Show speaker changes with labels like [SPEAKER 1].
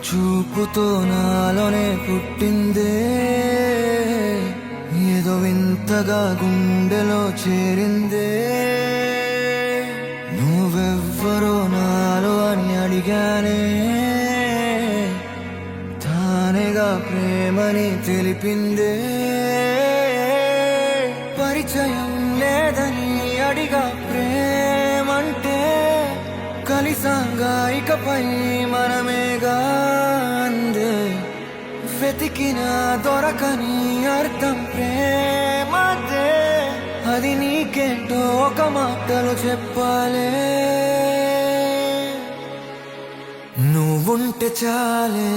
[SPEAKER 1] చూపుతో నాలోనే పుట్టిందే, ఏదో వింతగా గుండెలో చేరిందే. నువ్వెవ్వరో నాలో అని అడిగానే, తానేగా ప్రేమని తెలిపిందే. పరిచయం లేదని అడిగా ప్రేమంటే, కలిసాంగా ఇకపై మనమేగా అందే. వెతికినా దొరకని అర్థం ప్రేమదే, అది నీకేంటో ఒక మాటలో చెప్పాలే. నువ్వుంటే చాలే.